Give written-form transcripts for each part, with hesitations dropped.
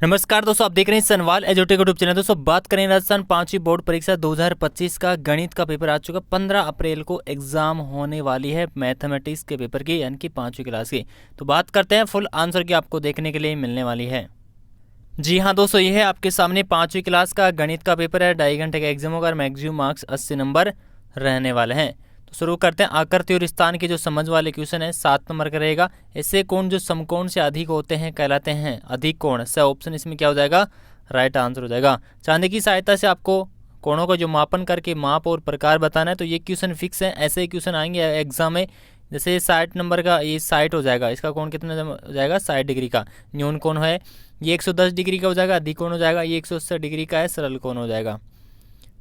नमस्कार दोस्तों, आप देख रहे हैं सनवाल एजुटेक यूट्यूब चैनल। दोस्तों बात करें राजस्थान पांचवी बोर्ड परीक्षा 2025 का गणित का पेपर आ चुका। 15 अप्रैल को एग्जाम होने वाली है मैथमेटिक्स के पेपर की, यानी कि पांचवी क्लास की। तो बात करते हैं फुल आंसर की, आपको देखने के लिए मिलने वाली है। जी हाँ दोस्तों, ये है आपके सामने पांचवी क्लास का गणित का पेपर है। 2.5 घंटे का एग्जाम होगा और मैक्सिमम मार्क्स 80 नंबर रहने वाले हैं। तो शुरू करते हैं। आकृति और स्थान के जो समझ वाले क्वेश्चन है 7 नंबर का रहेगा। ऐसे कोण जो समकोण से अधिक होते हैं कहलाते हैं अधिक कोण। स ऑप्शन इसमें क्या हो जाएगा, राइट आंसर हो जाएगा। चांदी की सहायता से आपको कोणों का जो मापन करके माप और प्रकार बताना है, तो ये क्वेश्चन फिक्स है। ऐसे ही क्वेश्चन आएंगे एग्जाम में। जैसे 60 नंबर का ये 60 हो जाएगा, इसका कोण कितना हो जाएगा, 60 डिग्री का न्यून कोण है। ये 110 डिग्री का हो जाएगा, अधिक कोण हो जाएगा। ये 180 डिग्री का है, सरल कोण हो जाएगा।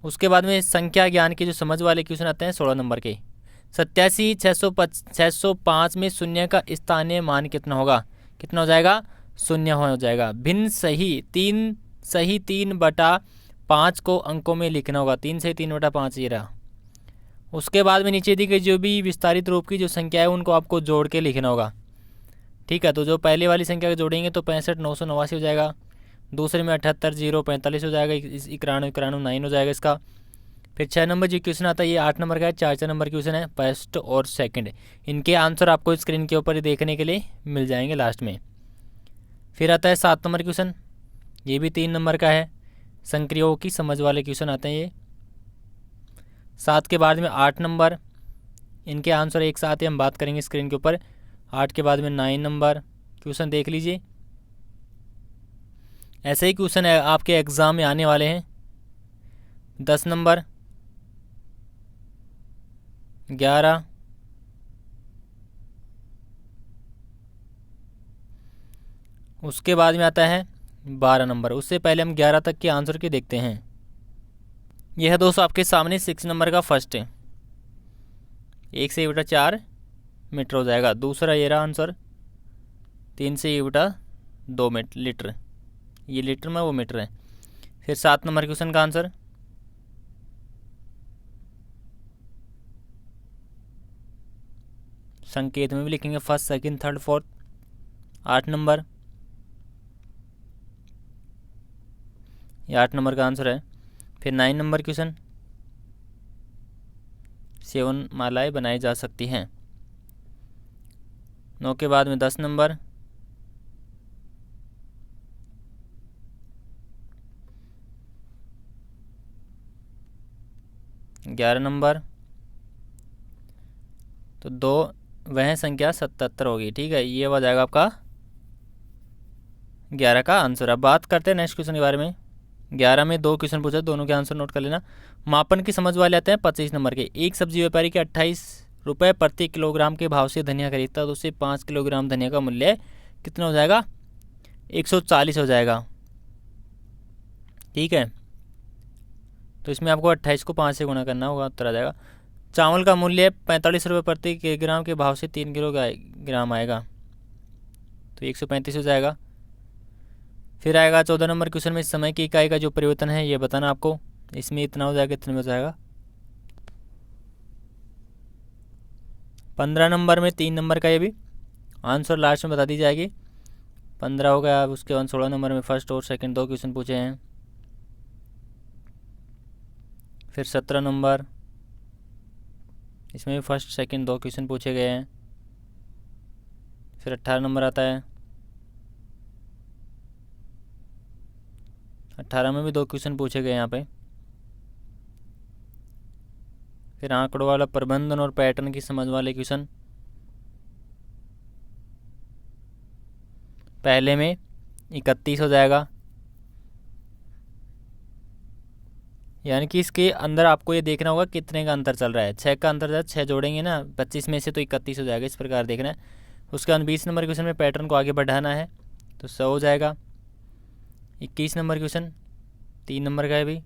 उसके बाद में संख्या ज्ञान के जो समझ वाले क्वेश्चन आते हैं 16 नंबर के। 87 605 में शून्य का स्थानीय मान कितना होगा, कितना हो जाएगा, शून्य हो जाएगा। भिन्न सही 3/5 को अंकों में लिखना होगा। 3 सही 3/5 ये रहा। उसके बाद में नीचे दी गई जो भी विस्तारित रूप की जो संख्या है उनको आपको जोड़ के लिखना होगा। ठीक है, तो जो पहले वाली संख्या को जोड़ेंगे तो 65 989 हो जाएगा। दूसरे में 78 0 45 हो जाएगा। 91 9 हो जाएगा इसका। फिर 6 नंबर जो क्वेश्चन आता है ये 8 नंबर का है। 4 नंबर क्वेश्चन है फर्स्ट और सेकंड। इनके आंसर आपको स्क्रीन के ऊपर ही देखने के लिए मिल जाएंगे लास्ट में। फिर आता है 7 नंबर क्वेश्चन, ये भी 3 नंबर का है। संक्रियाओं की समझ वाले क्वेश्चन आते हैं ये। 7 के बाद में 8 नंबर, इनके आंसर एक साथ ही हम बात करेंगे स्क्रीन के ऊपर। 8 के बाद में 9 नंबर क्वेश्चन देख लीजिए। ऐसे ही क्वेश्चन है आपके एग्ज़ाम में आने वाले हैं। 10 नंबर, 11, उसके बाद में आता है 12 नंबर। उससे पहले हम 11 तक के आंसर के देखते हैं। यह है दोस्तों आपके सामने 6 नंबर का फर्स्ट है। 1 से बटा 4 मीटर हो जाएगा। दूसरा ये रहा आंसर, 3 से बटा 2 लीटर। ये लीटर में वो मीटर है। फिर 7 नंबर क्वेश्चन का आंसर, संकेत में भी लिखेंगे first second third fourth. 8 number, ये 8 नंबर का आंसर है। फिर 9 नंबर क्वेश्चन, 7 मालाएं बनाई जा सकती हैं। 9 के बाद में 10 नंबर, 11 नंबर, तो 2 वह संख्या 77 होगी। ठीक है, ये हो जाएगा आपका 11 का आंसर। अब बात करते हैं नेक्स्ट क्वेश्चन के बारे में। 11 में 2 क्वेश्चन पूछा, दोनों के आंसर नोट कर लेना। मापन की समझ वाले आते हैं 25 नंबर के। एक सब्जी व्यापारी के 28 रुपये प्रति किलोग्राम के भाव से धनिया खरीदता है, तो उससे 5 किलोग्राम धनिया का मूल्य कितना हो जाएगा, 140 हो जाएगा। ठीक है, तो इसमें आपको 28 को 5 से गुणा करना होगा, उत्तर आ जाएगा। चावल का मूल्य 45 रुपये प्रति किलोग्राम के भाव से 3 किलोग्राम आएगा, तो 135 हो जाएगा। फिर आएगा 14 नंबर क्वेश्चन में समय की इकाई का जो परिवर्तन है ये बताना आपको। इसमें इतना हो जाएगा, इतने में हो जाएगा। 15 नंबर में 3 नंबर का ये भी आंसर लास्ट में बता दी जाएगी। 15 हो गया। उसके बाद 16 नंबर में फर्स्ट और सेकंड 2 क्वेश्चन पूछे हैं। फिर 17 नंबर, इसमें भी फर्स्ट सेकंड 2 क्वेश्चन पूछे गए हैं। फिर 18 नंबर आता है। 18 में भी 2 क्वेश्चन पूछे गए यहाँ पे। फिर आंकड़ों वाला प्रबंधन और पैटर्न की समझ वाले क्वेश्चन। पहले में 31 हो जाएगा, यानी कि इसके अंदर आपको ये देखना होगा कितने का अंतर चल रहा है। 6 का अंतर, 6 जोड़ेंगे ना 25 में से, तो 31 हो जाएगा। इस प्रकार देखना है। उसके बाद 20 नंबर क्वेश्चन में पैटर्न को आगे बढ़ाना है, तो 100 हो जाएगा। 21 नंबर क्वेश्चन 3 नंबर का है भी।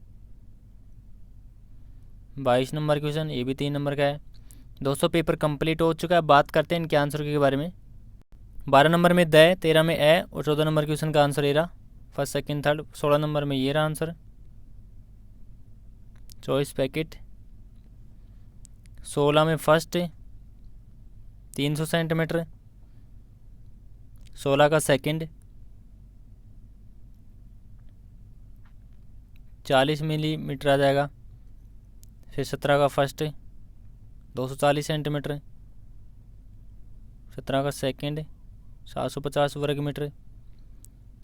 22 नंबर क्वेश्चन ये भी 3 नंबर का है। 200 पेपर कंप्लीट हो चुका है। बात करते हैं इनके आंसर के बारे में। 12 नंबर में द, 13 में ए और 14 नंबर क्वेश्चन का आंसर ये रहा, फर्स्ट सेकंड थर्ड। 16 नंबर में ये रहा आंसर, चॉइस पैकेट। 16 में फर्स्ट 300 सेंटीमीटर। 16 का सेकंड 40 मिलीमीटर आ जाएगा। फिर 17 का फर्स्ट 240 सेंटीमीटर, 17 का सेकंड 750 वर्ग मीटर,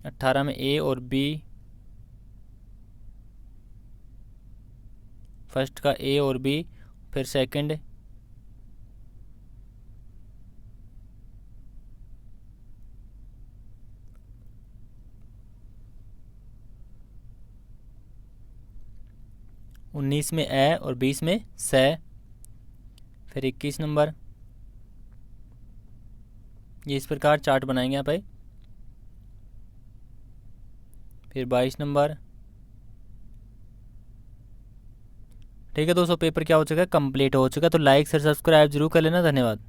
18 में ए और बी, फर्स्ट का ए और बी, फिर सेकंड, उन्नीस में ए और 20 में से, फिर 21 नंबर। ये इस प्रकार चार्ट बनाएंगे यहाँ पे। फिर 22 नंबर। ठीक है दोस्तों, पेपर क्या हो चुका है, कंप्लीट हो चुका है। तो लाइक शेयर सब्सक्राइब जरूर कर लेना। धन्यवाद।